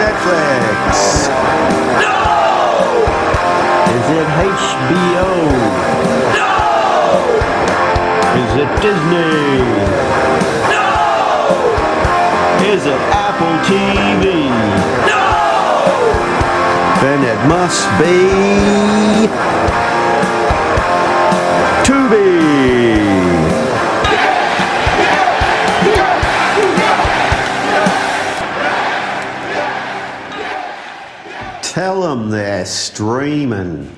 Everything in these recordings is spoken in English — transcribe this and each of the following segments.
Netflix? No! Is it HBO? No! Is it Disney? No! Is it Apple TV? No! Then it must be Tubi. Tell them they're streaming.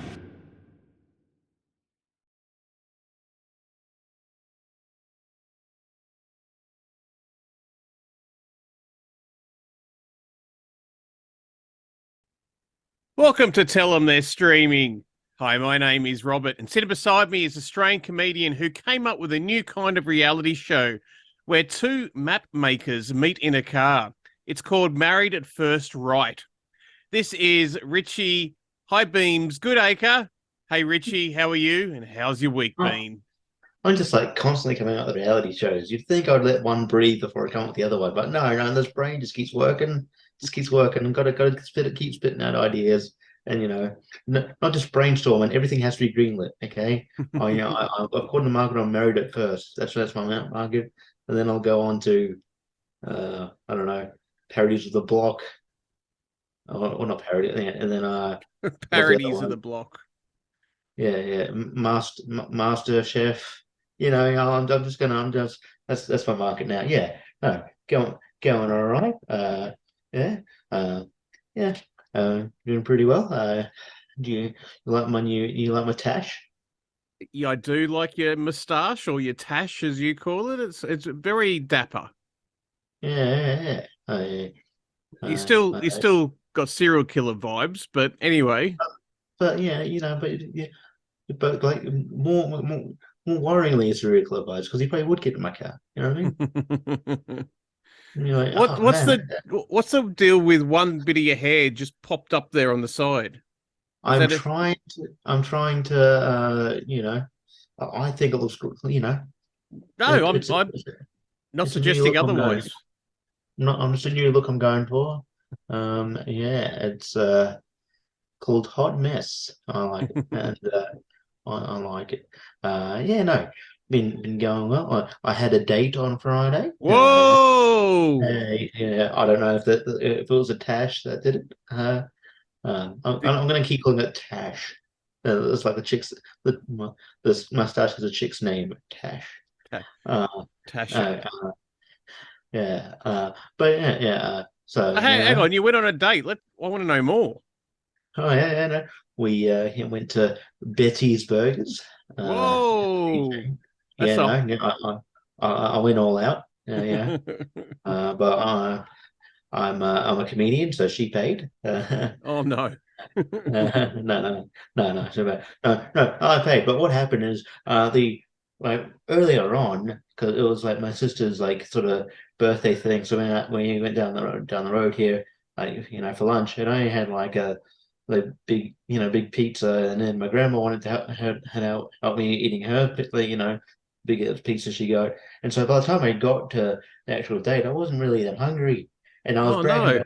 Welcome to Tell Them They're Streaming. Hi, my name is Robert, and sitting beside me is a Australian comedian who came up with a new kind of reality show where two map makers meet in a car. It's called Married at First Right. This is Richie. Hi, Beams. Good acre. Hey, Richie, how are you? And how's your week been? I'm just like constantly coming out with reality shows. You'd think I'd let one breathe before I come up with the other one, but no, this brain just keeps working, and gotta keep spitting out ideas, and not just brainstorming. Everything has to be greenlit. Okay, I've got the market on Married at First. That's my market, and then I'll go on to I don't know, parodies of the block, or not parody, and then Parodies of the block. yeah, Master Chef. I'm just that's my market now. Yeah, no, going all right. Yeah, yeah, doing pretty well. Do you like my my tash? Yeah, I do like your moustache, or your tash, as you call it. It's very dapper. Yeah. You still got serial killer vibes, but anyway. But yeah, but like more worryingly, it's serial killer vibes because he probably would get in my car. You know what I mean? And you're like, oh, What's man, what's the deal with one bit of your hair just popped up there on the side? I'm trying to, I think it looks good. No, It's I'm not it's a new look suggesting I'm going. otherwise. I'm just a new look I'm going for. Yeah, it's called Hot Mess. I like it, and I like it. Yeah, no, been going well. I had a date on Friday. Whoa! Yeah, I don't know if if it was a Tash that did it. I'm going to keep calling it Tash. It's like the chick's this mustache is a chick's name, Tash. Uh, Tasha. yeah. But yeah. So Hang on, you went on a date. I want to know more. Oh yeah. No. We went to Betty's Burgers. Whoa! Yeah, That's no, yeah, I went all out. Yeah. But I'm a comedian, so she paid. Oh no. No. No, I paid. But what happened is, the like earlier on, because it was like my sister's like sort of birthday thing. So when we went down the road here, like for lunch, and I had like a big pizza, and then my grandma wanted to help me eating her biggest pizza she got. And so by the time I got to the actual date, I wasn't really that hungry, and Oh no.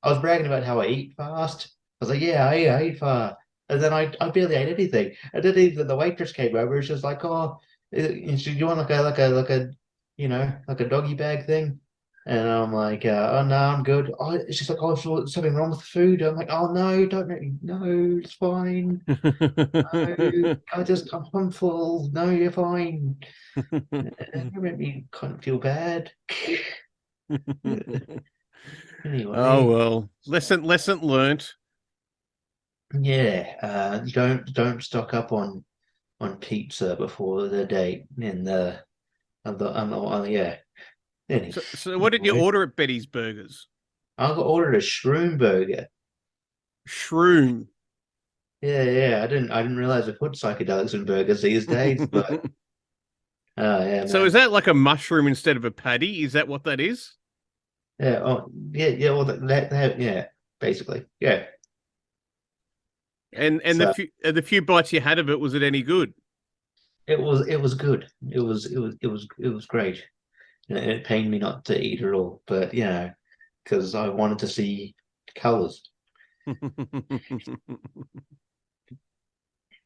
I was bragging about how I eat fast. I was like, yeah, I eat fast. And then I barely ate anything. And then even the waitress came over. She's like, oh, you want like a doggy bag thing? And I'm like, oh no, I'm good. Oh, she's like, oh, so something wrong with the food? I'm like, oh no, don't no, it's fine. No, I'm full. No, you're fine. You make me kind of feel bad. Oh Anyway. well. Lesson learnt. Yeah, don't stock up on pizza before the date, yeah. So what did you Anyway, order at Betty's Burgers? I got ordered a shroom burger. Shroom. Yeah. I didn't realize they put psychedelics in burgers these days, but yeah, So is man. that like a mushroom instead of a patty? Is that what that is? Yeah, oh yeah. Well, yeah, basically, yeah. And So the few bites you had of it, was it any good? it was good. It was great. And it pained me not to eat it all, but because I wanted to see colors.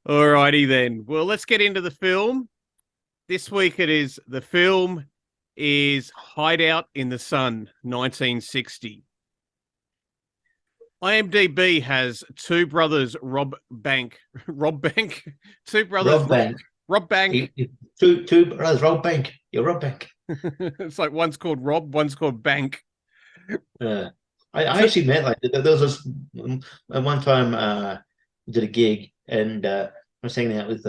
Alrighty then. Well, let's get into the film. This week the film is Hideout in the Sun, 1960. IMDb has two brothers Rob Bank. Two brothers Rob Bank. Rob Bank. Two brothers. Rob Bank. You're Rob Bank. It's like one's called Rob, one's called Bank. I actually met like there was this one time we did a gig and I was hanging out with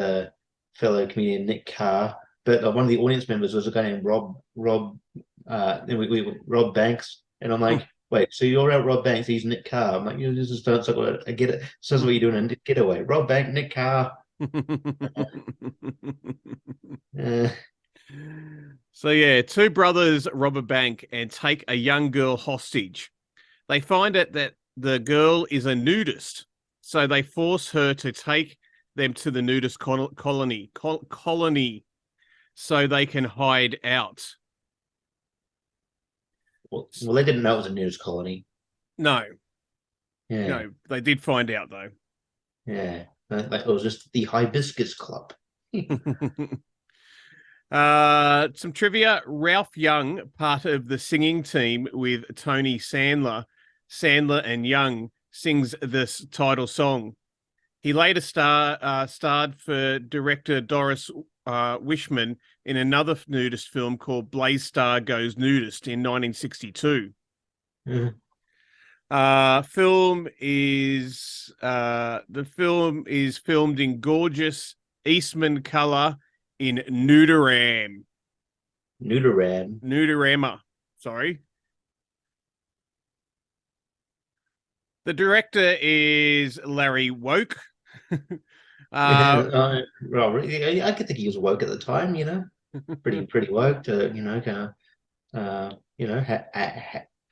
fellow comedian Nick Carr, but one of the audience members was a guy named Rob Rob Banks, and I'm like, wait, so you're out Rob Banks, he's Nick Carr. I'm like, you just don't I get it. So that's what you're doing in Getaway. Rob Bank, Nick Carr. So yeah, two brothers rob a bank and take a young girl hostage. They find out that the girl is a nudist, so they force her to take them to the nudist colony, so they can hide out. Well, they didn't know it was a nudist colony. No, Yeah, no, they did find out though. yeah. It was just the Hibiscus Club. Some trivia. Ralph Young, part of the singing team with Tony Sandler and Young, sings this title song. He later starred for director Doris Wishman in another nudist film called Blaze Star Goes Nudist in 1962. Mhm. The film is filmed in gorgeous Eastman color in Nudorama. Sorry. The director is Larry Woke. Well, I could think he was woke at the time, pretty woke to, kind of,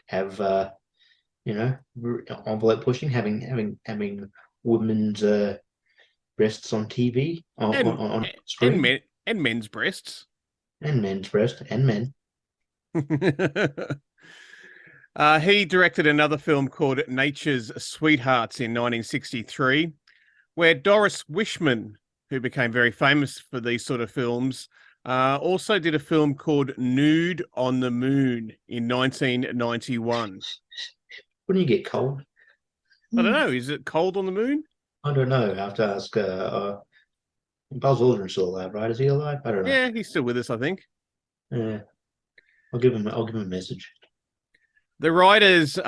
have, envelope pushing, having women's breasts on TV, on screen, and men's breasts. and men's breasts, and men. He directed another film called Nature's Sweethearts in 1963, where Doris Wishman, who became very famous for these sort of films, also did a film called Nude on the Moon in 1991. When you get cold? I don't know. Is it cold on the moon? I don't know. I have to ask. Buzz Aldrin's still alive, right? Is he alive? I don't know. Yeah, he's still with us, I think. Yeah, I'll give him a message. The writers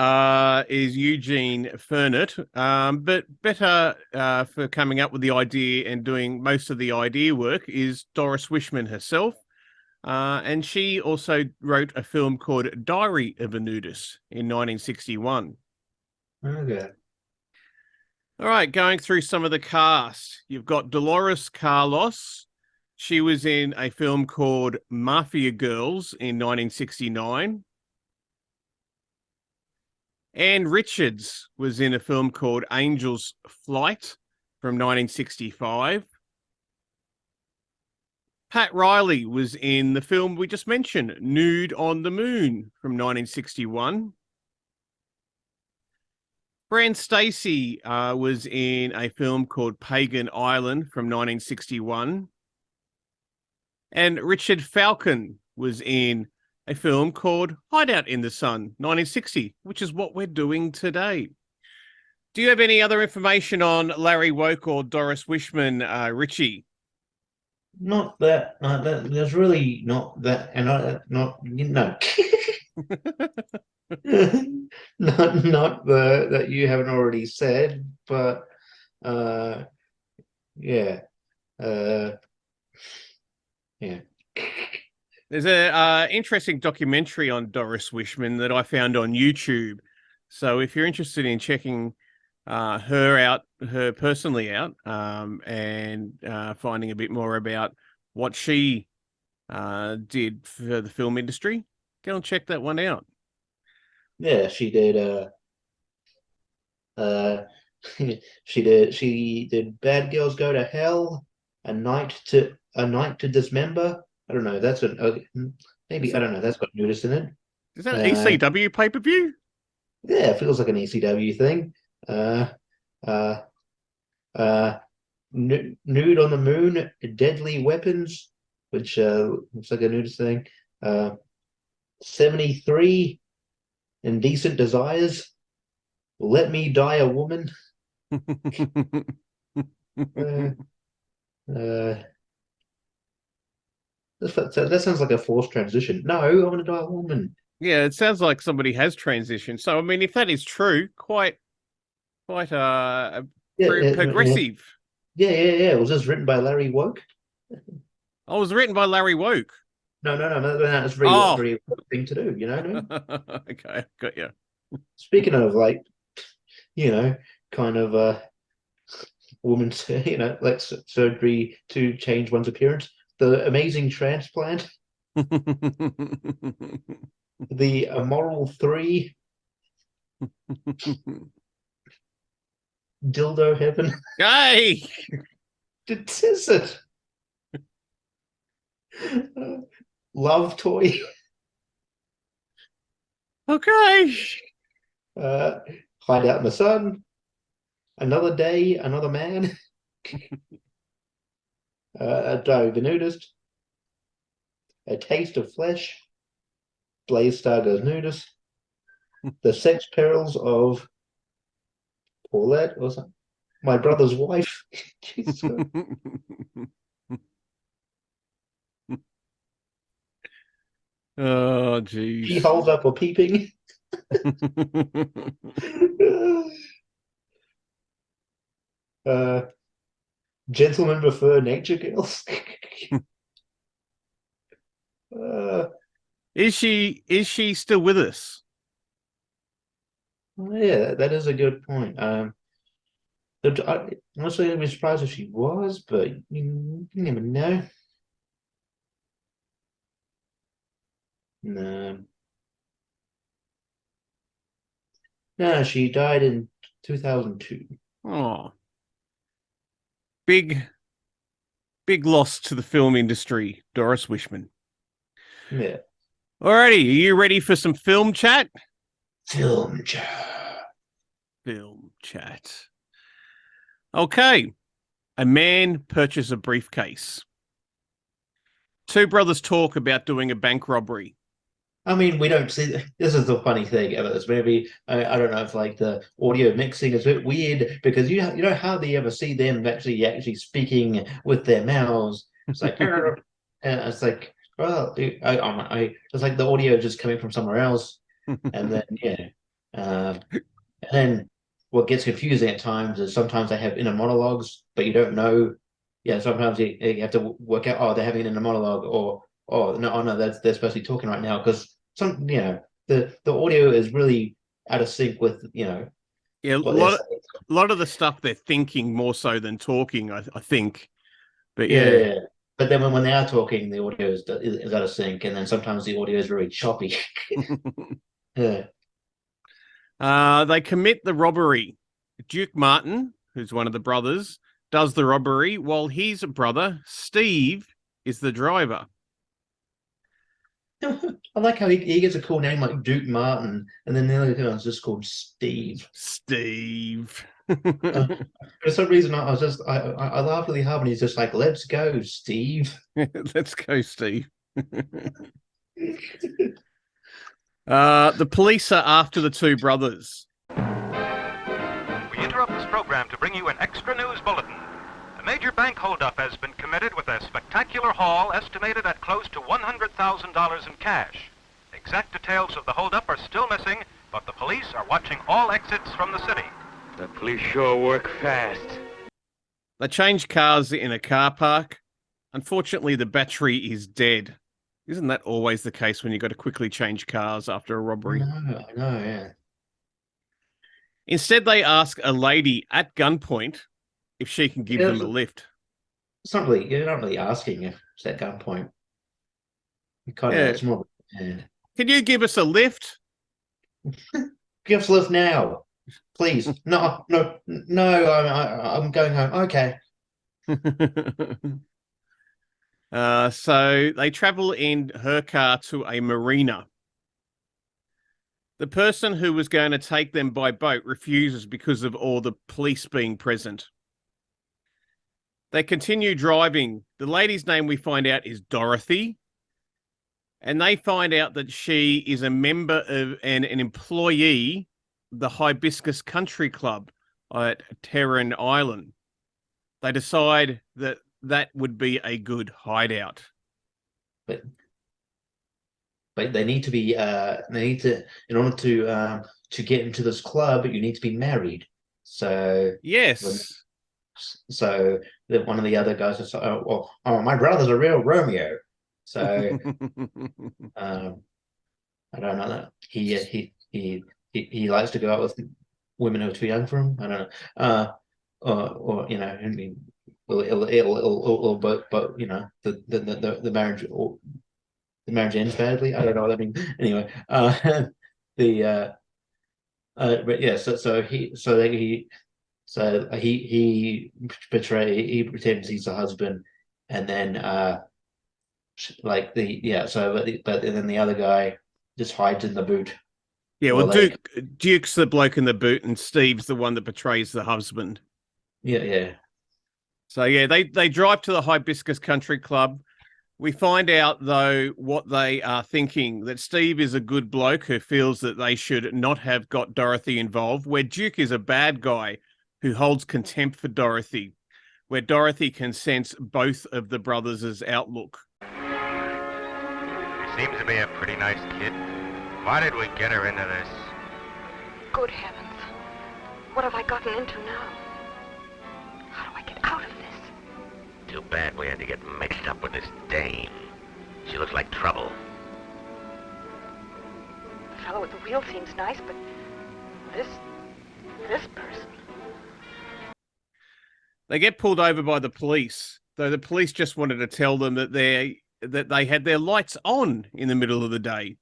is Eugene Fernert, but better for coming up with the idea and doing most of the idea work is Doris Wishman herself. And she also wrote a film called Diary of a Nudist in 1961. Okay. All right, going through some of the cast. You've got Dolores Carlos. She was in a film called Mafia Girls in 1969. Anne Richards was in a film called Angel's Flight from 1965. Pat Riley was in the film we just mentioned, Nude on the Moon from 1961. Fran Stacey was in a film called Pagan Island from 1961. And Richard Falcon was in a film called Hideout in the Sun, 1960, which is what we're doing today. Do you have any other information on Larry Woke or Doris Wishman, Richie? Not that. There's really not that, and not not the that you haven't already said, but yeah, yeah. There's a interesting documentary on Doris Wishman that I found on YouTube. So if you're interested in checking her personally out, and finding a bit more about what she did for the film industry, go and check that one out. Yeah, she did. She did Bad Girls Go to Hell, A Night to Dismember. I don't know. Maybe I don't know. That's got nudist in it. Is that an ECW pay-per-view? Yeah, it feels like an ECW thing. Uh, uh, uh, nude on the moon, deadly weapons, which looks like a nudist thing. 73, indecent desires. Let me die a woman. Uh, uh, that sounds like a forced transition. No, I want to die a woman. Yeah, it sounds like somebody has transitioned. So I mean, if that is true, quite Yeah, progressive. yeah. It was just written by Larry Woke. Oh, it was written by Larry Woke. No, that's very, Oh, very Woke thing to do. You know what I mean? okay, got you. Speaking of like, you know, kind of woman's, like surgery to change one's appearance. The amazing transplant, the immoral three, dildo heaven. Hey, It is it. Love toy, okay. uh, hideout in the sun, another day, another man, the nudist, a taste of flesh, Blaze Star goes nudist, the sex perils of Paulette or something, my brother's wife. Jesus Christ. Oh, She jeez. holds up a peeping. uh, Gentlemen prefer nature girls. uh, Is she still with us? yeah, that is a good point. Honestly, I'd be surprised if she was, but you never know. No, no, she died in 2002. Oh, big big loss to the film industry, Doris Wishman. Yeah, Alrighty, are you ready for some film chat? film chat. Film chat. Okay. A man purchases a briefcase. Two brothers talk about doing a bank robbery. I mean, we don't see. This is the funny thing about this movie. I don't know if like the audio mixing is a bit weird because you know how do you ever see them actually speaking with their mouths? It's like, "Arr," and it's like, well, it's like the audio is just coming from somewhere else, and then yeah, and then what gets confusing at times is sometimes they have inner monologues, but you don't know. Yeah, sometimes you have to work out, oh, they're having an inner monologue, or oh no, they're supposed to be talking right now because the audio is really out of sync with Yeah, what they're saying. a lot of the stuff they're thinking more so than talking, I think. But yeah. Yeah, but then when they are talking, the audio is out of sync, and then sometimes the audio is very choppy. Yeah. They commit the robbery. Duke Martin, who's one of the brothers, does the robbery while his brother, Steve, is the driver. I like how he gets a cool name like Duke Martin, and then the other guy is just called Steve. Steve. Uh, for some reason, I laugh really hard when he's just like, "Let's go, Steve." Let's go, Steve. The police are after the two brothers. We interrupt this program to bring you an extra news bulletin. A major bank holdup has been committed with a spectacular haul estimated at close to $100,000 in cash. Exact details of the holdup are still missing, but the police are watching all exits from the city. The police sure work fast. They change cars in a car park. Unfortunately, the battery is dead. Isn't that always the case when you've got to quickly change cars after a robbery? I know, yeah. Instead, they ask a lady at gunpoint if she can give Yeah, them a lift. you're not really asking if it's at gunpoint. Yeah. It's more, yeah. Can you give us a lift? Give us a lift now, please. No, I'm going home. Okay. So they travel in her car to a marina. The person who was going to take them by boat refuses because of all the police being present. They continue driving. The lady's name we find out is Dorothy. And they find out that she is a member of an employee of the Hibiscus Country Club at Terran Island. They decide that that would be a good hideout. But they need to be in order to get into this club, you need to be married. So yes. So that one of the other guys is, my brother's a real Romeo. So I don't know that he likes to go out with women who are too young for him. I don't know. Or I mean, but the marriage the marriage ends badly. I don't know what I mean. Anyway, but yeah, he pretends he's the husband, and then but then the other guy just hides in the boot. Yeah, well, Duke's the bloke in the boot, and Steve's the one that betrays the husband. Yeah. So yeah, they drive to the Hibiscus Country Club. We find out, though, what they are thinking, that Steve is a good bloke who feels that they should not have got Dorothy involved, where Duke is a bad guy who holds contempt for Dorothy, where Dorothy can sense both of the brothers' outlook. She seems to be a pretty nice kid. Why did we get her into this? Good heavens. What have I gotten into now? How do I get out of this? Too bad we had to get mixed up with this dame. She looks like trouble. The fellow at the wheel seems nice, but this person. They get pulled over by the police, though the police just wanted to tell them that they had their lights on in the middle of the day.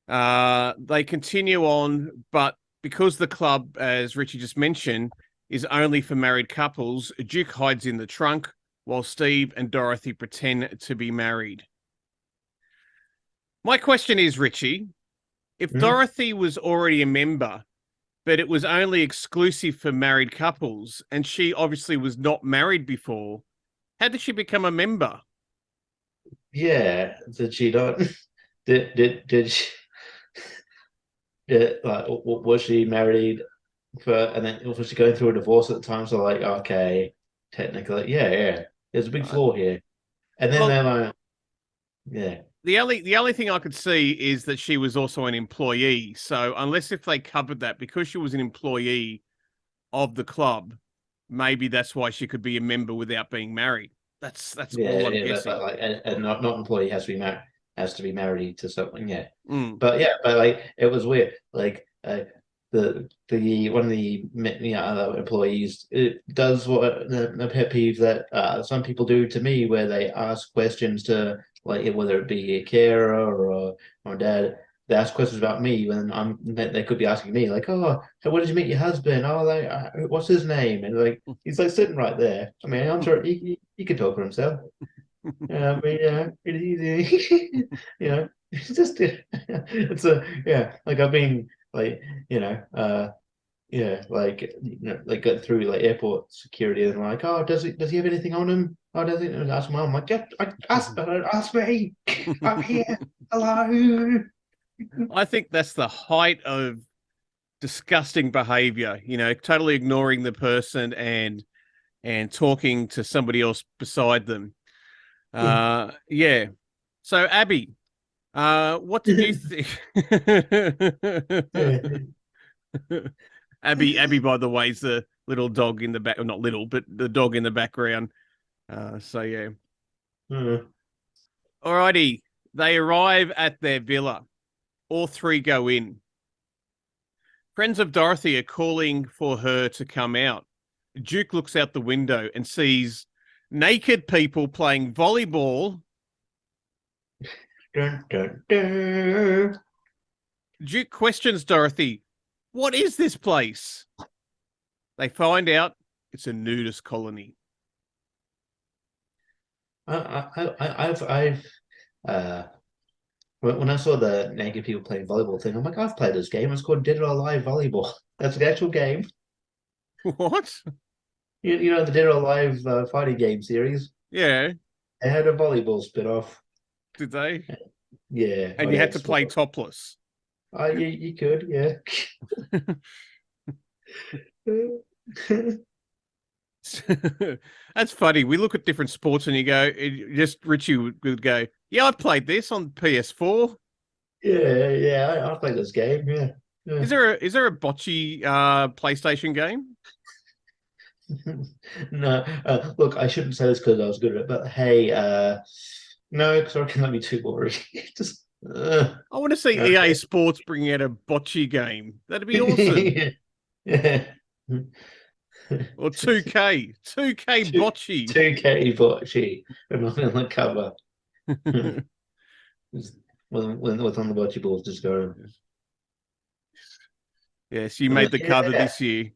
They continue on, but because the club, as Richie just mentioned, is only for married couples, Duke hides in the trunk while Steve and Dorothy pretend to be married. My question is, Richie, if Dorothy was already a member, but it was only exclusive for married couples, and she obviously was not married before, how did she become a member? Yeah, did she not? Did she? Was she married and then was she going through a divorce at the time? So like, okay, technically, yeah, there's a big flaw here. And then they're like, yeah. The only thing I could see is that she was also an employee. So unless if they covered that, because she was an employee of the club, maybe that's why she could be a member without being married. That's all I'm guessing. But like, and not employee has to be married. Has to be married to someone, yeah. But like it was weird. Like the one of the other employees, it does what the pet peeve that some people do to me, where they ask questions to, like, whether it be a carer or dad. They ask questions about me when they could be asking me, like, oh, so when did you meet your husband? Oh, like, what's his name? And like, he's like sitting right there. I mean, I'm sure he can talk for himself. Yeah, I mean, it's just like I've been like like got through like airport security and like, oh, does he have anything on him? Oh, does he? And ask my mom, I'm like, yeah, ask me, I'm here, hello. I think that's the height of disgusting behavior. Totally ignoring the person and talking to somebody else beside them. Yeah. So Abby, what did you think? Abby, by the way, is the little dog in the back, or not little, but the dog in the background. So yeah. Alrighty. They arrive at their villa. All three go in. Friends of Dorothy are calling for her to come out. Duke looks out the window and sees naked people playing volleyball. Dun, dun, dun. Duke questions Dorothy, what is this place? They find out it's a nudist colony. I've when I saw the naked people playing volleyball thing, I'm like, I've played this game. It's called Dead or Alive Volleyball. That's the actual game. What? You know the Dead or Alive fighting game series. Yeah. They had a volleyball spin-off. Did they? Yeah, And on you had to play Xbox. topless. You could, yeah. That's funny. We look at different sports and you go, Richie would go, yeah, I've played this on PS4. Yeah, I played this game. Yeah. Is there a bocce PlayStation game? No, look, I shouldn't say this because I was good at it, but hey, no, because I reckon that'd be too boring. Just, I want to see EA Sports bring out a bocce game. That'd be awesome. Yeah. Or 2K bocce. 2K bocce, and not on the cover. With on the bocce balls just going. Yes, you made the cover this year.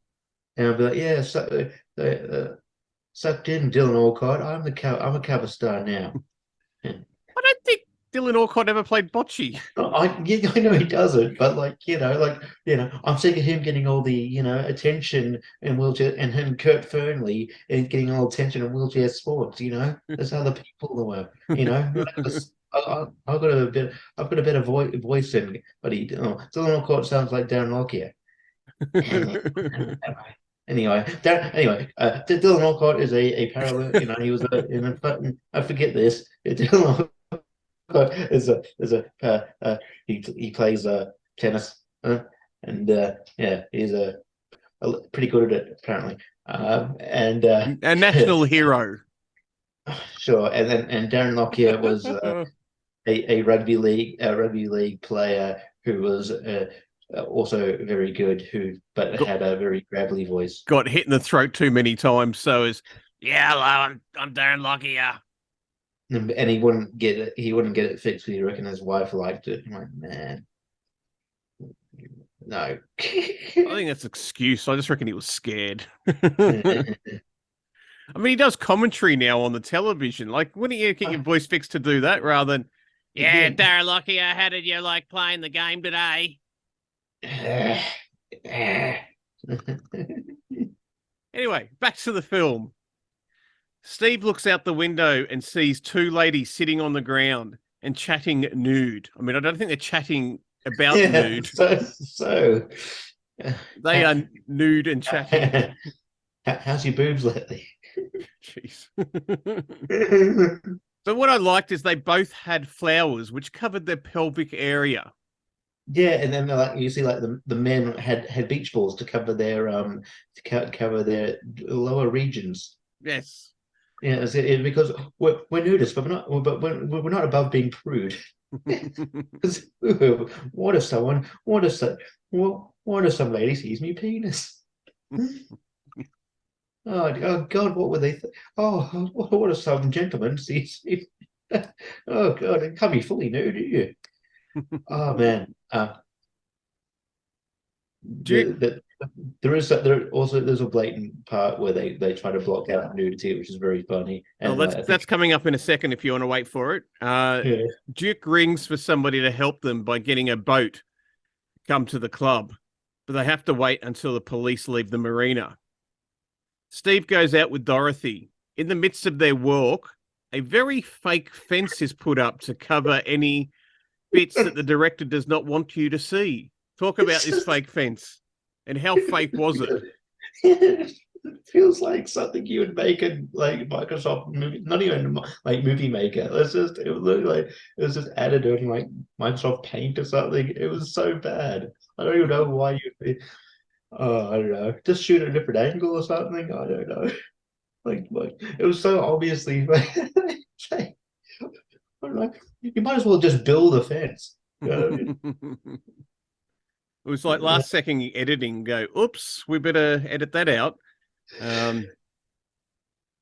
And I'll be like, yeah, sucked in Dylan Alcott. I'm a cover star now. I don't think Dylan Alcott ever played bocce. I know he doesn't, but I'm sick of him getting all the attention in wheelchair, and him Kurt Fernley and getting all attention in wheelchair sports. There's other people in the world. I've got a better voice in, but Dylan Alcott sounds like Darren Lockyer. Anyway, Dylan Alcott is a parallel. He was I forget this. Dylan Alcott he plays tennis, and he's pretty good at it apparently. And a national hero. Sure, and Darren Lockyer was a rugby league player who was also very good, but had a very gravelly voice. Got hit in the throat too many times, so is hello, I'm Darren Lockyer. And he wouldn't get it. He wouldn't get it fixed because he reckoned his wife liked it. I'm like, man, no. I think that's an excuse. I just reckon he was scared. I mean, he does commentary now on the television. Like, wouldn't you get your voice fixed to do that rather than, Darren Lockyer, how did you like playing the game today? Anyway, back to the film. Steve looks out the window and sees two ladies sitting on the ground and chatting nude. I mean, I don't think they're chatting about nude. So they are nude and chatting. How's your boobs lately? Jeez. So what I liked is they both had flowers which covered their pelvic area. Yeah, and then you see the men had beach balls to cover their cover their lower regions. Yes. Yeah, because we're nudists, but we're not above being prude. What if some lady sees me penis? Oh God, what would they think? Oh, what if some gentleman sees me? Oh God, it can't be fully nude, do you? Oh man. There's a blatant part where they try to block out nudity, which is very funny. And that's coming up in a second if you want to wait for it. Duke rings for somebody to help them by getting a boat come to the club, but they have to wait until the police leave the marina. Steve goes out with Dorothy. In the midst of their walk, a very fake fence is put up to cover any bits that the director does not want you to see. Talk about this fake fence. And how fake was it? It feels like something you would make in Microsoft movie, not even Movie Maker. It looked like it was just added in Microsoft Paint or something. It was so bad. I don't even know why you'd be. Oh, I don't know. Just shoot at a different angle or something. I don't know. It was so obviously. I don't know. You might as well just build a fence. You know what I mean? It was like last second editing. Go, oops, we better edit that out. I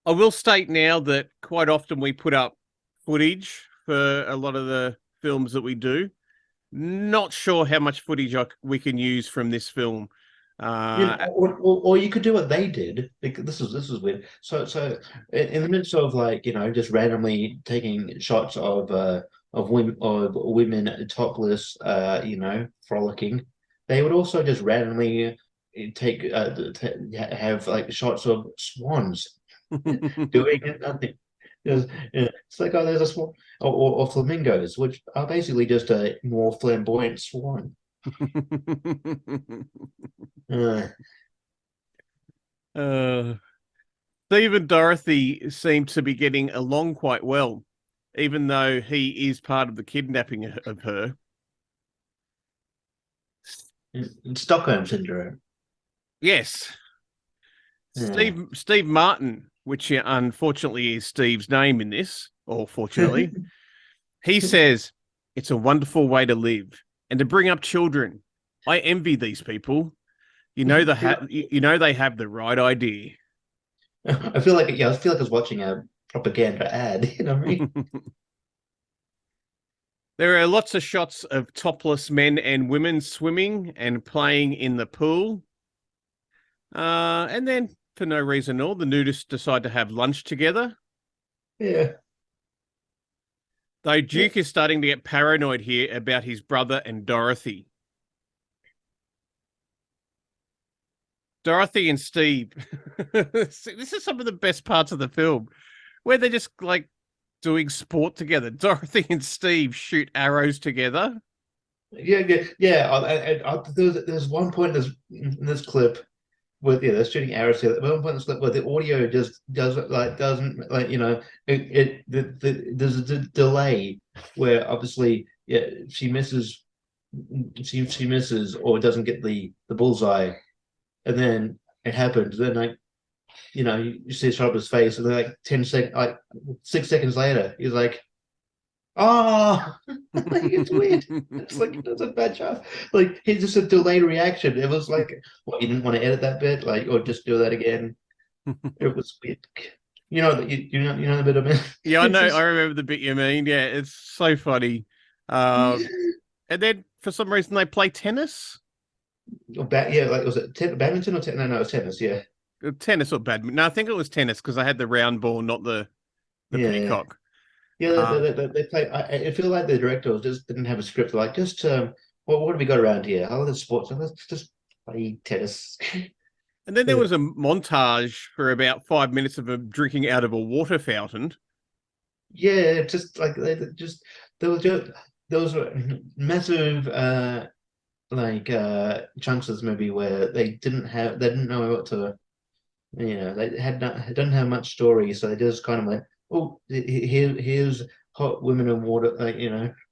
will state now that quite often we put up footage for a lot of the films that we do. Not sure how much footage we can use from this film. Or you could do what they did. This is weird. So in the midst of just randomly taking shots of women topless, frolicking, they would also just randomly have like shots of swans doing nothing. It's like, oh, there's a swan, or flamingos, which are basically just a more flamboyant swan. Uh, Steve and Dorothy seem to be getting along quite well, even though he is part of the kidnapping of her. Stockholm syndrome. Yes. Yeah. Steve Martin, which unfortunately is Steve's name in this, or fortunately, he says it's a wonderful way to live and to bring up children. I envy these people. You know they have the right idea. I feel like I was watching a propaganda ad. You know what I mean? There are lots of shots of topless men and women swimming and playing in the pool. And then, for no reason at all, the nudists decide to have lunch together. Yeah. Though Duke is starting to get paranoid here about his brother and Dorothy. Dorothy and Steve. This is some of the best parts of the film, where they're just like doing sport together. Dorothy and Steve shoot arrows together. Yeah. There's one point in this clip where they're shooting arrows together. At one point in this clip where the audio just doesn't there's a delay where obviously she misses or doesn't get the bullseye, and then it happens. Then you see Sharper's face, and then like 6 seconds later, he's like, "Oh, it's weird." It's like he does a bad job. Like he's just a delayed reaction. It was like, what, you didn't want to edit that bit, like, or just do that again. It was weird. You know the bit of it. Yeah, I know. I remember the bit you mean. Yeah, it's so funny. And then for some reason they play tennis. Was it badminton or tennis? No, it was tennis. Yeah, Tennis or badminton? No, I think it was tennis because I had the round ball, not the peacock. They play. I feel like the director just didn't have a script. Like, just what have we got around here? Oh, there's sports. Let's just play tennis. And then there was a montage for about 5 minutes of them drinking out of a water fountain. Yeah, just like there was massive chunks of this movie where they didn't know what to, they didn't have much story, so they just kind of like, oh, here's hot women in water,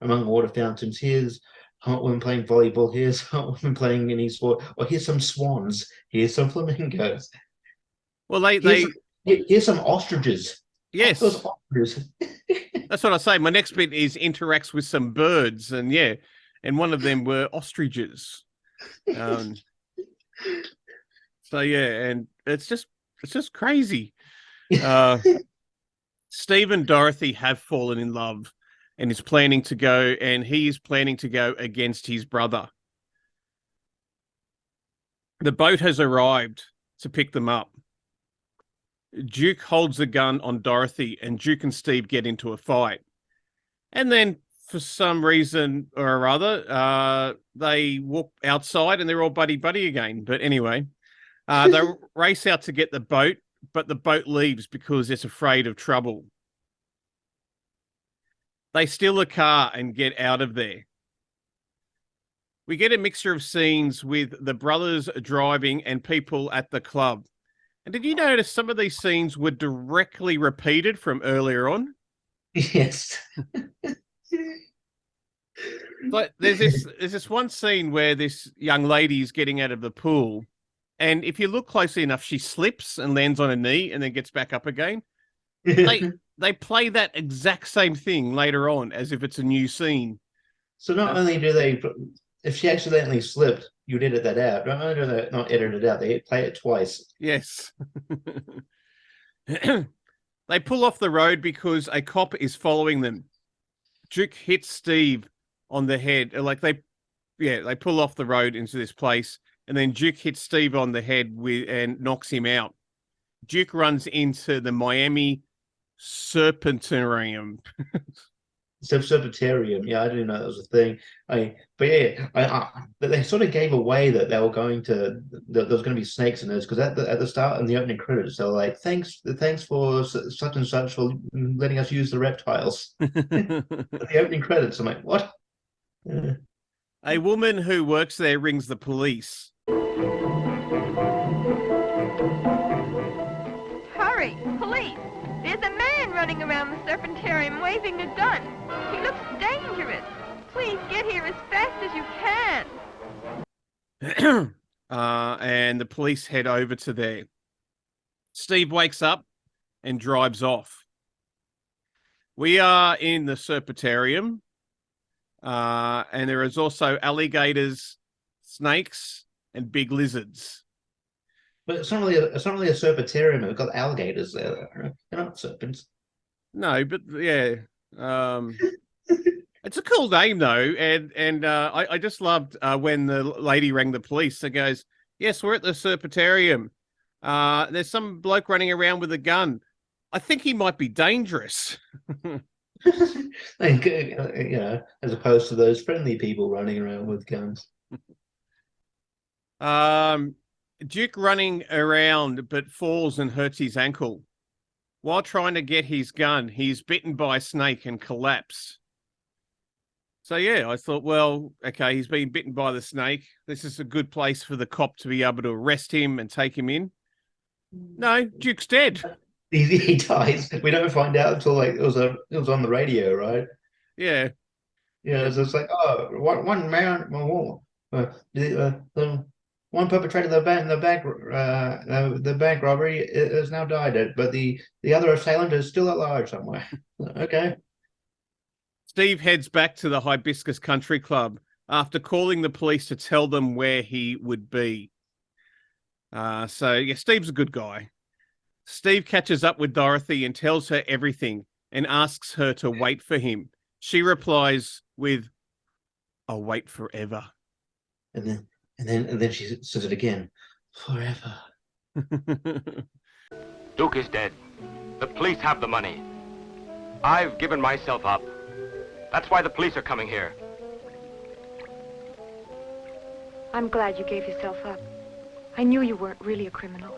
among water fountains. Here's hot women playing volleyball. Here's hot women playing any sport. Or here's some swans. Here's some flamingos. Well, here's some ostriches. Yes, those ostriches. That's what I say. My next bit is interacts with some birds, and and one of them were ostriches. So yeah, and it's just crazy. Steve and Dorothy have fallen in love, and he is planning to go against his brother. The boat has arrived to pick them up. Duke holds a gun on Dorothy, and Duke and Steve get into a fight. And then, for some reason or other, they walk outside and they're all buddy-buddy again. But anyway, they race out to get the boat, but the boat leaves because it's afraid of trouble. They steal a car and get out of there. We get a mixture of scenes with the brothers driving and people at the club. And did you notice some of these scenes were directly repeated from earlier on? Yes. But there's this one scene where this young lady is getting out of the pool, and if you look closely enough, she slips and lands on her knee and then gets back up again. They play that exact same thing later on as if it's a new scene. So not only do they, if she accidentally slipped, you'd edit that out. Not only do they not edit it out, they play it twice. Yes. They pull off the road because a cop is following them. Duke hits Steve on the head. They pull off the road into this place, and then Duke hits Steve on the head and knocks him out. Duke runs into the Miami Serpentarium. Serpentarium. Yeah, I didn't know that was a thing. But yeah, they sort of gave away that they were going to that there was going to be snakes in this because at the start in the opening credits, they're like, thanks for such and such for letting us use the reptiles. At the opening credits, I'm like, what? A woman who works there rings the police. Hurry, police! There's a man running around the Serpentarium waving a gun. He looks dangerous. Please get here as fast as you can. And the police head over to there. Steve wakes up and drives off. We are in the Serpentarium, and there is also alligators, snakes, and big lizards. But it's not really a serpentarium. We've got alligators there. They're not serpents. No, but yeah, it's a cool name though, and I just loved when the lady rang the police and goes, "Yes, we're at the Serpentarium. There's some bloke running around with a gun. I think he might be dangerous." Like, as opposed to those friendly people running around with guns. Duke running around but falls and hurts his ankle. While trying to get his gun, he's bitten by a snake and collapsed. So yeah, I thought, well, okay, he's been bitten by the snake. This is a good place for the cop to be able to arrest him and take him in. No, Duke's dead. He dies. We don't find out until like it was on the radio, right? Yeah. Yeah, so it's like, oh, one man, one perpetrator of the bank robbery has now died, but the other assailant is still at large somewhere. Okay. Steve heads back to the Hibiscus Country Club after calling the police to tell them where he would be. So yeah, Steve's a good guy. Steve catches up with Dorothy and tells her everything and asks her to wait for him. She replies with, "I'll wait forever." And then she says it again, forever. Duke is dead. The police have the money. I've given myself up. That's why the police are coming here. I'm glad you gave yourself up. I knew you weren't really a criminal.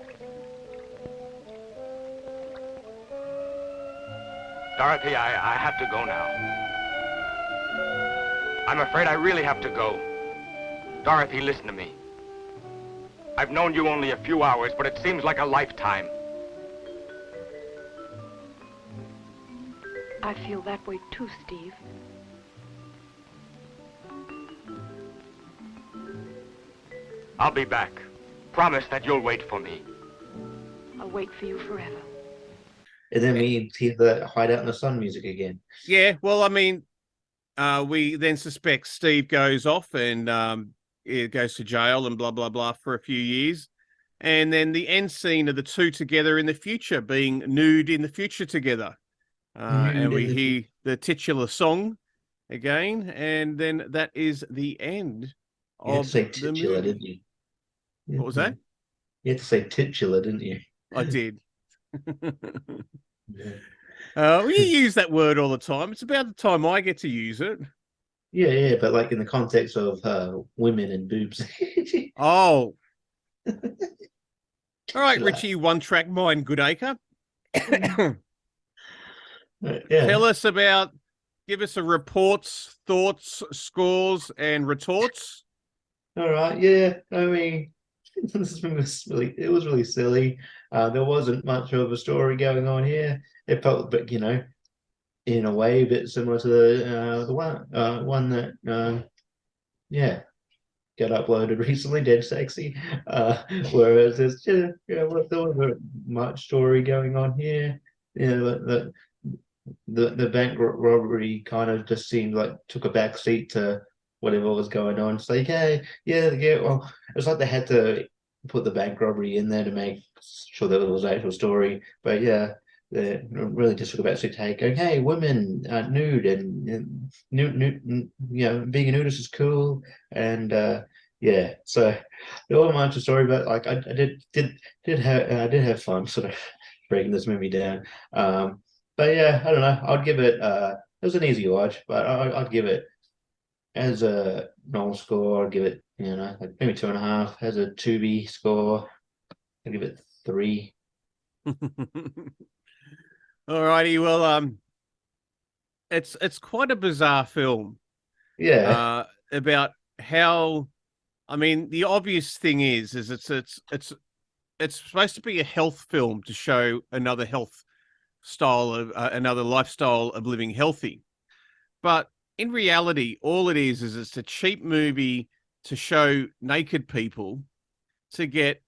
Dorothy, I have to go now. I'm afraid I really have to go. Dorothy, listen to me. I've known you only a few hours, but it seems like a lifetime. I feel that way too, Steve. I'll be back. Promise that you'll wait for me. I'll wait for you forever. And then we see the Hideout in the Sun music again. Yeah, well, I mean, we then suspect Steve goes off and it goes to jail and blah, blah, blah for a few years. And then the end scene of the two together in the future, being nude in the future together. And we hear the titular song again. And then that is the end of the titular, movie. didn't you? What was that? You had to say titular, didn't you? I did. Yeah. Well, you use that word all the time. It's about the time I get to use it. Yeah, but like in the context of women and boobs. Oh. All right, Richie, One Track Mind, Goodacre. Yeah. Tell us about, give us a reports, thoughts, scores, and retorts. All right, yeah. I mean, this was really silly. There wasn't much of a story going on here. It felt, but in a way, a bit similar to the one that got uploaded recently, Dead Sexy. Whereas there wasn't much story going on here. The bank robbery kind of just seemed like took a back seat to whatever was going on. It's like, yeah. Well, it's like they had to put the bank robbery in there to make sure that it was an actual story. But yeah, they really just took a back seat to going, hey, women nude and being a nudist is cool. And so there wasn't much of a story, but like I did have fun sort of breaking this movie down. But yeah, I don't know. I'd give it was an easy watch, but I'd give it as a normal score. I'd give it, like maybe 2.5. As a Tubi score, I'd give it 3. All righty. Well, it's quite a bizarre film. Yeah, About how, I mean, the obvious thing is it's supposed to be a health film to show another health style of another lifestyle of living healthy, but in reality, all it is it's a cheap movie to show naked people to get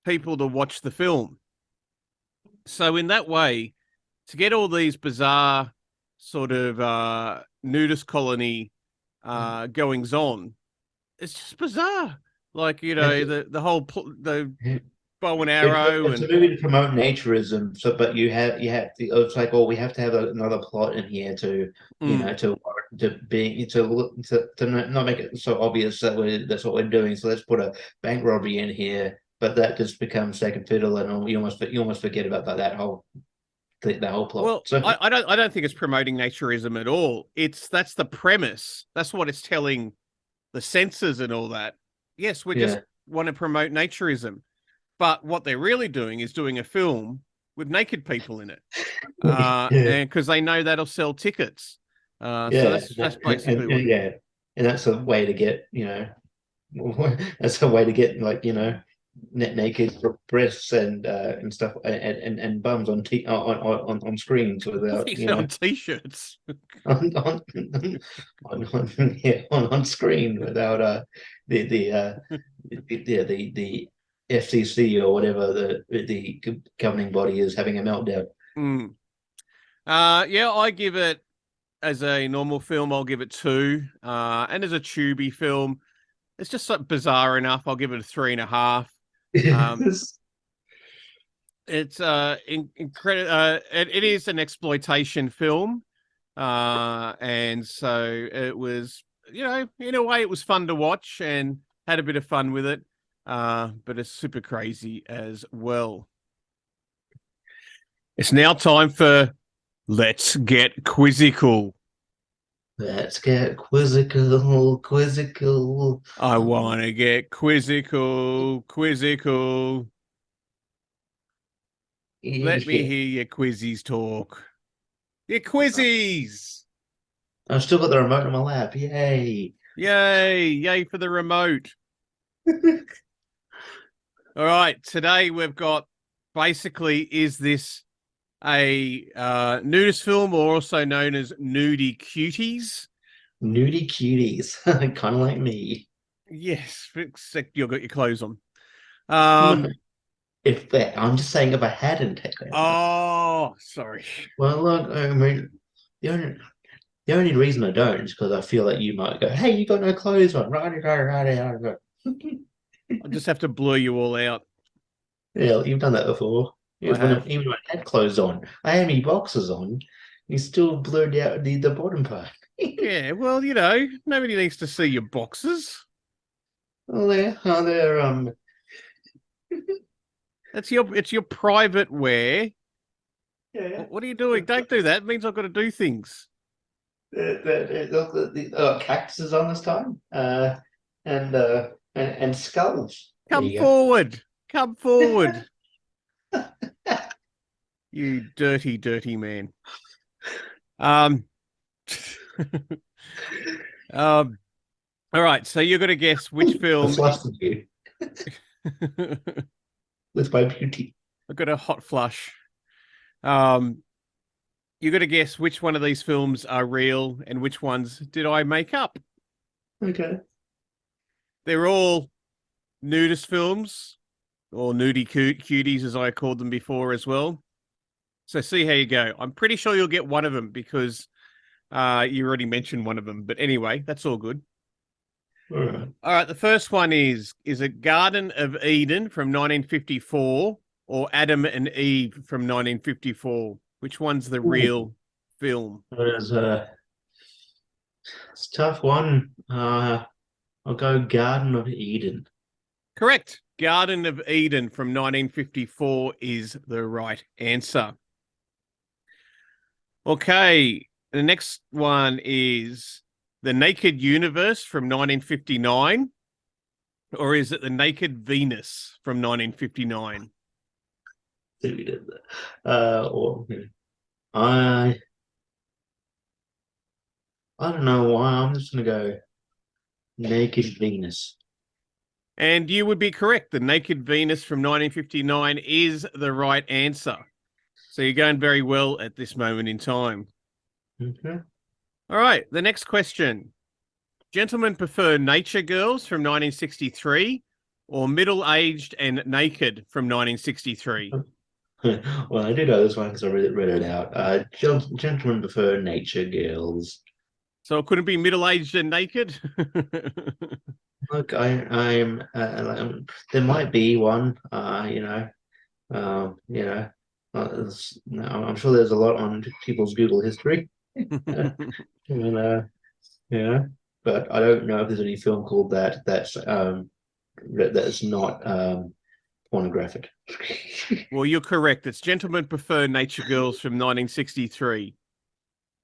people to watch the film. So in that way, to get all these bizarre sort of nudist colony goings on, it's just bizarre. Like, the whole the bow and arrow it's a and movie to promote naturism. So, but it's like, oh, we have to have another plot in here to, Mm. to not make it so obvious that that's what we're doing. So let's put a bank robbery in here, but that just becomes second fiddle, and you almost forget about that whole thing, that whole plot. Well, So I don't think it's promoting naturism at all. That's the premise. That's what it's telling the censors and all that. Yes, we just yeah, want to promote naturism. But what they're really doing is doing a film with naked people in it, yeah, and because they know that'll sell tickets. So yeah, that's basically what. yeah, and that's a way to get that's a way to get net naked breasts and stuff and bums on screens What without are you selling t-shirts? on on screen without the the uh the FCC or whatever the governing body is having a meltdown. Mm. Yeah, I give it as a normal film. I'll give it 2. And as a Tubi film, it's just so bizarre enough. I'll give it a 3.5. Um, it's incredible. It is an exploitation film, and so it was. In a way, it was fun to watch and had a bit of fun with it. But it's super crazy as well. It's now time for Let's Get Quizzical. Let's get quizzical. I want to get quizzical. Let me Yeah. hear your quizzies talk. Your quizzies. I've still got the remote in my lap. Yay. Yay for the remote. All right, today we've got basically, is this a nudist film, or also known as nudie cuties? Nudie cuties. Kind of like me. Yes, except you've got your clothes on. No, I'm just saying if I hadn't taken it. Oh, sorry. Well, look, I mean, the only, the only reason I don't is because I feel like you might go, hey, you got no clothes on. Right. I'll just have to blur you all out. Yeah, you've done that before. I have. Even when I had clothes on, I had my boxes on. You still blurred out the bottom part. Yeah, well, nobody needs to see your boxes. Well, they're It's your private wear. yeah. What are you doing? Don't do that. It means I've got to do things. The cactuses on this time, and skulls. There Come you go. forward. Come forward. You dirty, dirty man. Um, all right. So you're going to guess which I film. flustered you with my beauty. I've got a hot flush. You got to guess which one of these films are real and which ones did I make up. Okay. They're all nudist films, or nudie cuties, as I called them before as well. So see how you go. I'm pretty sure you'll get one of them because you already mentioned one of them. But anyway, that's all good. All right. All right. The first one is it Garden of Eden from 1954 or Adam and Eve from 1954? Which one's the real film? It's a tough one. I'll go Garden of Eden. Correct. Garden of Eden from 1954 is the right answer. Okay. The next one is The Naked Universe from 1959, or is it The Naked Venus from 1959? We did that. I I don't know why. I'm just gonna go Naked Venus. And you would be correct. The Naked Venus from 1959 is the right answer. So you're going very well at this moment in time. Okay. All right, the next question. Gentlemen prefer Nature Girls from 1963 or Middle Aged and Naked from 1963? Well, I do know this one because I read it out. Gentlemen prefer nature girls. So it couldn't be Middle Aged and Naked? Look, there might be one. I'm sure there's a lot on people's Google history. And, but I don't know if there's any film called that's not pornographic. Well, you're correct. It's Gentlemen Prefer Nature Girls from 1963.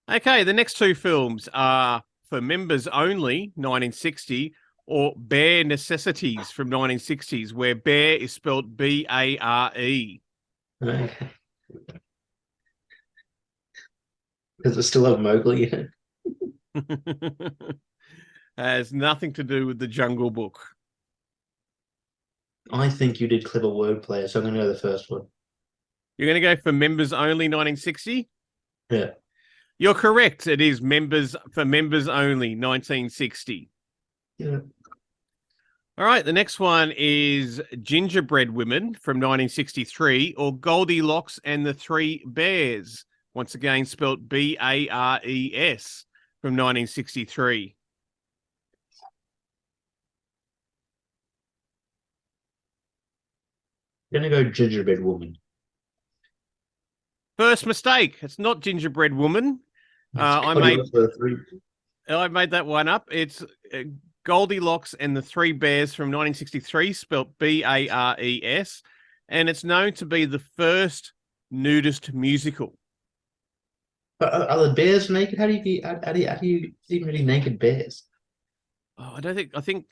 Okay, the next two films are For Members Only, 1960, or Bare Necessities from 1960s, where Bare is spelled B-A-R-E. Okay. Does it still have Mowgli in it? Has nothing to do with the Jungle Book. I think you did clever wordplay, so I'm going to go the first one. You're going to go For Members Only, 1960? Yeah. You're correct. It is For Members Only, 1960. Yeah. All right, the next one is Gingerbread Women from 1963, or Goldilocks and the Three Bears, once again spelt B-A-R-E-S, from 1963. I'm going to go Gingerbread Woman. First mistake. It's not Gingerbread Woman. I made that one up. It's Goldilocks and the Three Bears from 1963, spelt B-A-R-E-S, and it's known to be the first nudist musical. Are the bears naked? How do you even really naked bears? Oh, I think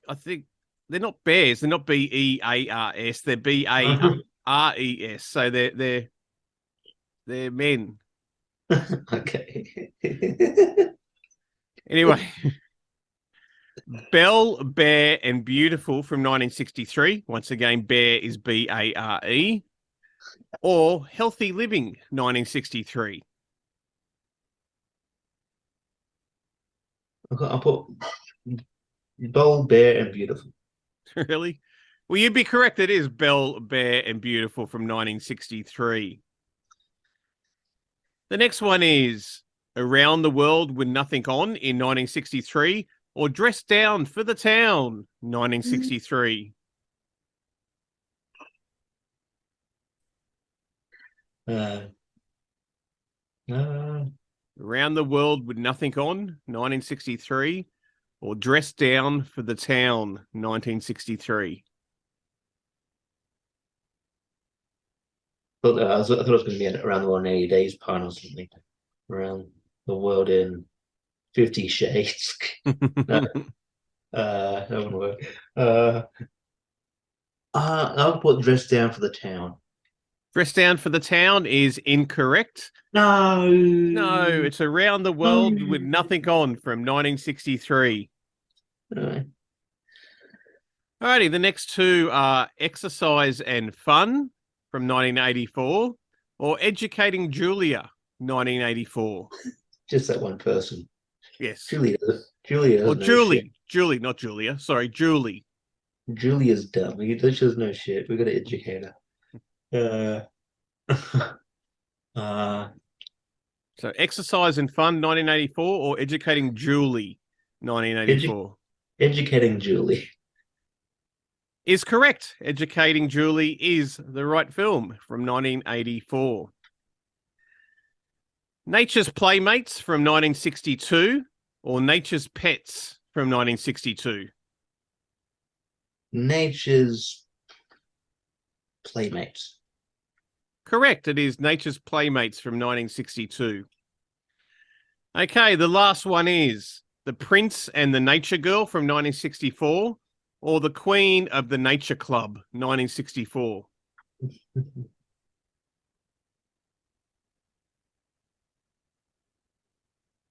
they're not bears. They're not B-E-A-R-S. They're B-A-R-E-S. So they're men. Okay. Anyway, Belle, Bear, and Beautiful from 1963. Once again, Bear is B-A-R-E. Or Healthy Living, 1963. I'll put Bold, Bear, and Beautiful. Really? Well, you'd be correct. It is Belle, Bear, and Beautiful from 1963. The next one is Around the World with Nothing On in 1963, or Dressed Down for the Town, 1963. Around the World with Nothing On, 1963, or Dressed Down for the Town, 1963. I thought it was going to be Around the World in 80 Days pun or something. Around the World in 50 Shades. No, that wouldn't work. I'll put Dressed Down for the Town. Dressed Down for the Town is incorrect. No. No, it's Around the World with Nothing On from 1963. Right. Alrighty, the next two are Exercise and Fun from 1984, or Educating Julia, 1984. Just that one person. Yes. Julia Or doesn't know shit. Julie, not Julia. Sorry, Julie. Julia's dumb. She does no shit. We got to educate her. So Exercise and Fun, 1984, or Educating Julie, 1984. Educating Julie. Is correct. Educating Julie is the right film from 1984. Nature's Playmates from 1962, or Nature's Pets from 1962. Nature's Playmates. Correct. It is Nature's Playmates from 1962. Okay, the last one is The Prince and the Nature Girl from 1964 or The Queen of the Nature Club, 1964.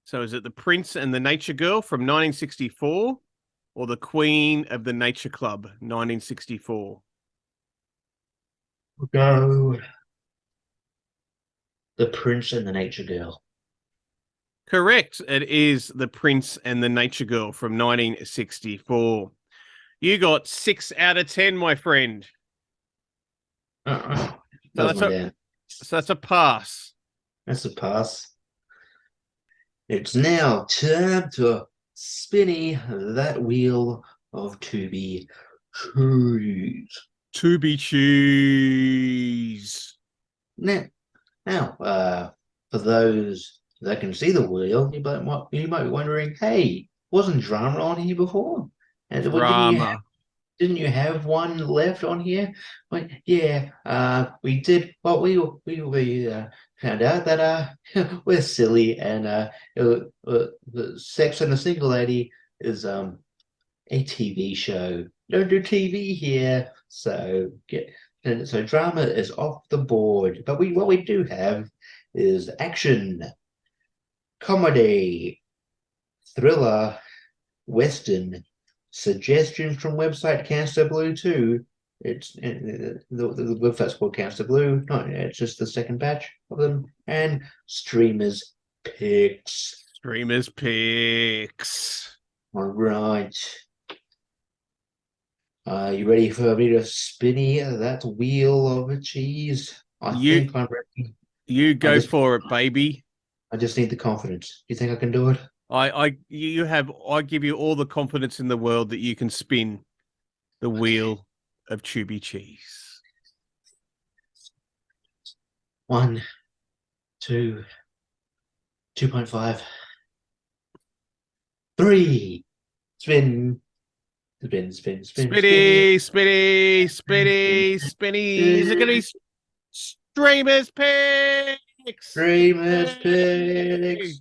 So is it The Prince and the Nature Girl from 1964 or The Queen of the Nature Club, 1964? We'll go The Prince and the Nature Girl. Correct. It is The Prince and the Nature Girl from 1964. You got 6 out of 10, my friend. Uh-uh. So that's a pass. That's a pass. It's now time to spinny that wheel of Tubi cheese. Tubi cheese. Now, for those that can see the wheel, you might be wondering, hey, wasn't drama on here before? And Drama. didn't you have one left on here? Well, yeah, we did. Well, we found out that we're silly, and the Sex and the Single Lady is a TV show. Don't do TV here, so drama is off the board. But what we do have is action, comedy, thriller, western, suggestions from website Cancer Blue too. It's the website's called Cancer Blue. No, it's just the second batch of them, and streamers picks. Streamers picks. All right. You ready for me to spinny that wheel of cheese? I think I'm ready. You go for it, baby. I just need the confidence. You think I can do it? I give you all the confidence in the world that you can spin the wheel of Tubi cheese. 1, 2, 2.5, 3. Spin. Spin, spin, spin. Spinny, spinny, spinny, spinny. Is it going to be streamers picks? Streamers picks.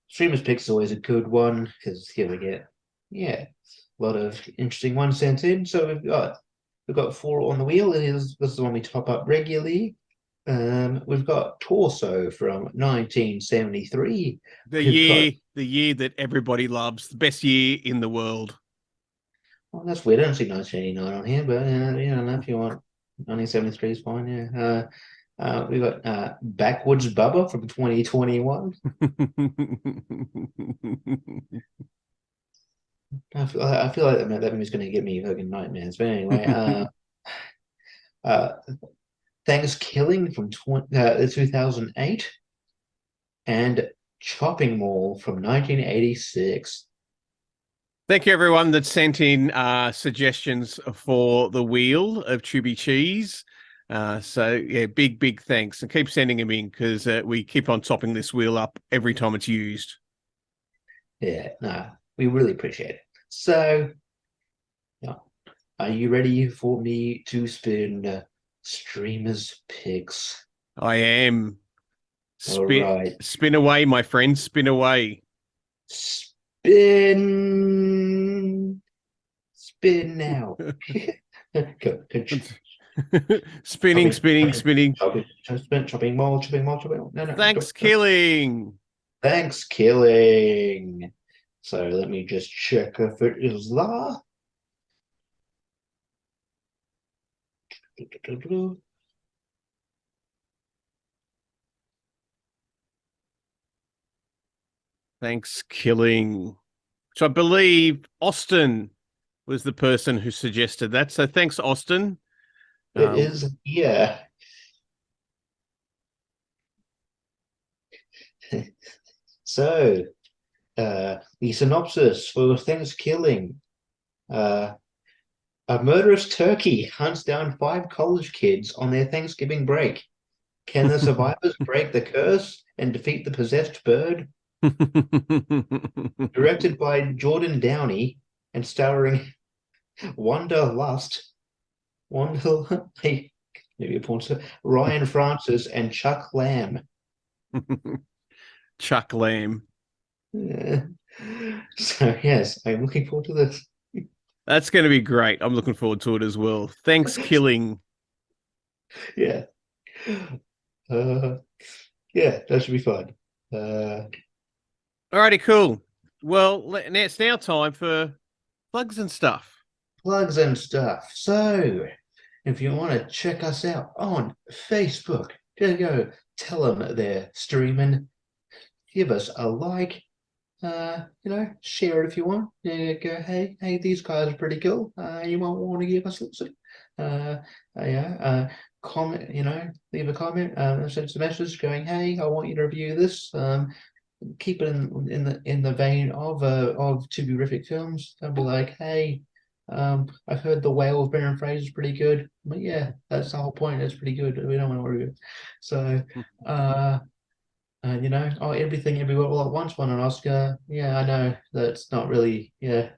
Streamers picks is always a good one because here we get a lot of interesting ones sent in. So we've got 4 on the wheel. This is the one we top up regularly. We've got Torso from 1973. The year that everybody loves, the best year in the world. Well, that's weird. I don't see 1989 on here, but if you want, 1973 is fine. Yeah. We've got Backwoods Bubba from 2021. I feel like that movie's going to give me fucking nightmares. But anyway, Thanksgiving from 2008, and Chopping Mall from 1986. Thank you, everyone that sent in suggestions for the wheel of Tubi cheese. So yeah, big thanks, and keep sending them in because we keep on topping this wheel up every time it's used. Yeah, no, we really appreciate it. So, are you ready for me to spin streamers picks? I am. All right. Spin away, my friend. Spin away. Spin now. Go. Spinning. Chopping mall. No. Thanks, killing. So let me just check if it is there. Thanks, killing. So I believe Austin was the person who suggested that. So thanks, Austin. It is, yeah. So, the synopsis for Thanksgiving. A murderous turkey hunts down 5 college kids on their Thanksgiving break. Can the survivors break the curse and defeat the possessed bird? Directed by Jordan Downey and starring Wanderlust, maybe a porn star, Ryan Francis, and Chuck Lamb. Chuck Lamb. Yeah. So yes, I'm looking forward to this. That's going to be great. I'm looking forward to it as well. Thanks, Killing. Yeah. Uh, yeah, that should be fun. Alrighty, cool. Well, it's now time for plugs and stuff. Plugs and stuff. So, if you want to check us out on Facebook, go tell them they're streaming. Give us a like. Share it if you want. Go, hey, these guys are pretty cool. You might want to give us a listen. Comment. Leave a comment. Send us a message going, hey, I want you to review this. Keep it in the vein of To Be Horrific films. I'll be like, hey, I've heard The Whale of Brendan Fraser is pretty good. But yeah, that's the whole point. It's pretty good. We don't want to review it. So, everything everywhere all at once won an Oscar. Yeah, I know that's not really. Yeah,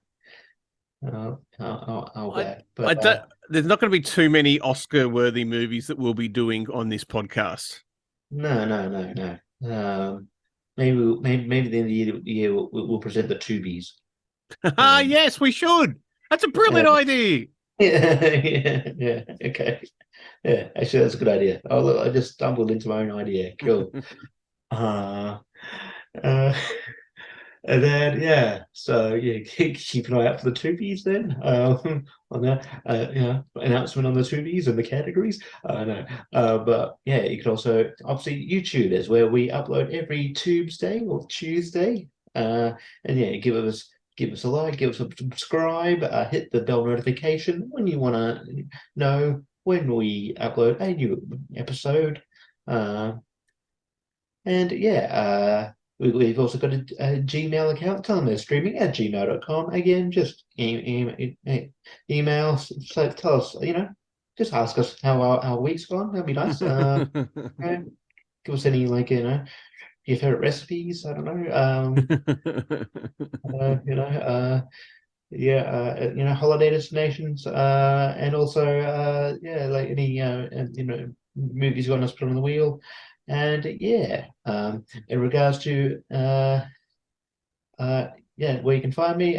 I'll bet. But There's not going to be too many Oscar-worthy movies that we'll be doing on this podcast. no. Maybe at the end of the year we'll present the Tubies. Yes, we should. That's a brilliant idea. Yeah. Okay. Yeah, actually, that's a good idea. Oh, look, I just stumbled into my own idea. Cool. Uh, uh, and then so yeah, keep an eye out for the Tubies then. On that, announcement on the Tubies and the categories. No, but yeah, you can also obviously YouTube is where we upload every Tuesday or Tuesday. And yeah, give us a like, give us a subscribe, hit the bell notification when you want to know when we upload a new episode. And yeah, we've also got a Gmail account. Tell them they're streaming at gmail.com. Again, just email. So tell us, just ask us how our week's gone. That'd be nice. Give us any, your favorite recipes. I don't know. Holiday destinations. And also, any, movies you want us to put on the wheel. And yeah, in regards to where you can find me,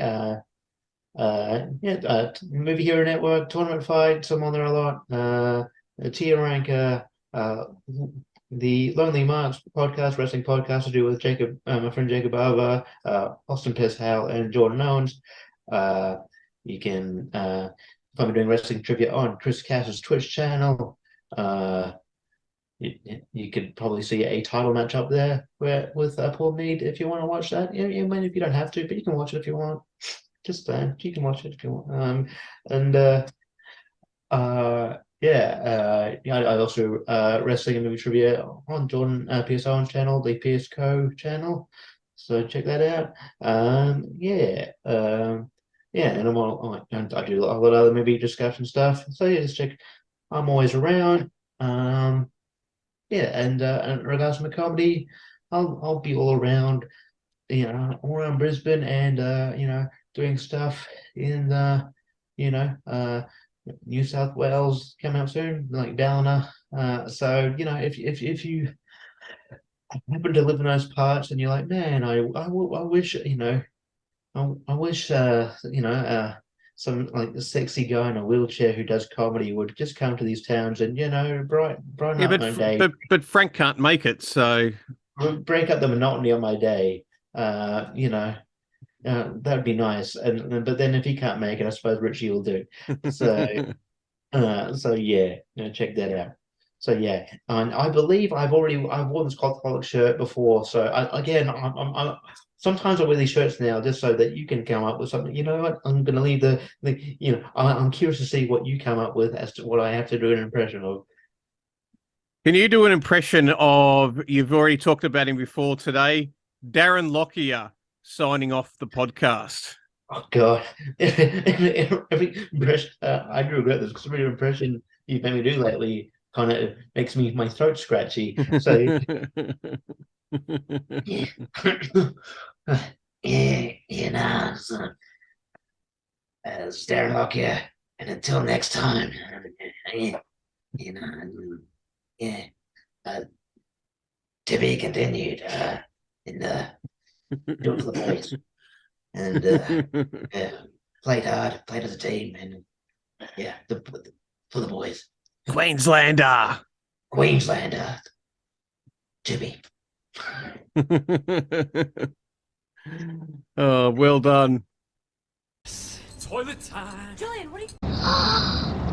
Movie Hero Network, Tournament Fight, I'm on there a lot. Tier Ranker, the Lonely Marks podcast, wrestling podcast I do with Jacob, my friend Jacob Barber, Austin Pishal, and Jordan Owens. You can find me doing wrestling trivia on Chris Cass's Twitch channel. You could probably see a title match up there with Paul Mead if you want to watch that. If you don't have to, but you can watch it if you want. Just you can watch it if you want. I also wrestling and movie trivia on Jordan PS Owen's channel, the PS Co channel. So check that out. And I'm all I do a lot of other movie discussion stuff. So yeah, just check. I'm always around. And in regards to my comedy, I'll be all around, all around Brisbane and doing stuff in New South Wales coming up soon, like Ballina. So if you happen to live in those parts and you're like, man, I wish I wish some like a sexy guy in a wheelchair who does comedy would just come to these towns and brighten up my day. But Frank can't make it, so break up the monotony of my day. That'd be nice. But then if he can't make it, I suppose Richie will do. So yeah, check that out. So yeah, and I believe I've worn this Cockaholic shirt before. So I'm sometimes I wear these shirts now just so that you can come up with something. You know what? I'm going to leave I'm curious to see what you come up with as to what I have to do an impression of. Can you do an impression of? You've already talked about him before today, Darren Lockyer signing off the podcast. Oh God! Every impression I do regret this because every impression you've made me do lately kind of makes my throat scratchy. So yeah, son. It's Darren Lockyer, and until next time, to be continued. and do it for the boys. And yeah, played hard, played as a team, and yeah, for the boys. Queenslander. Queenslander, Jimmy. Oh, well done. Toilet time. Julian, what are you...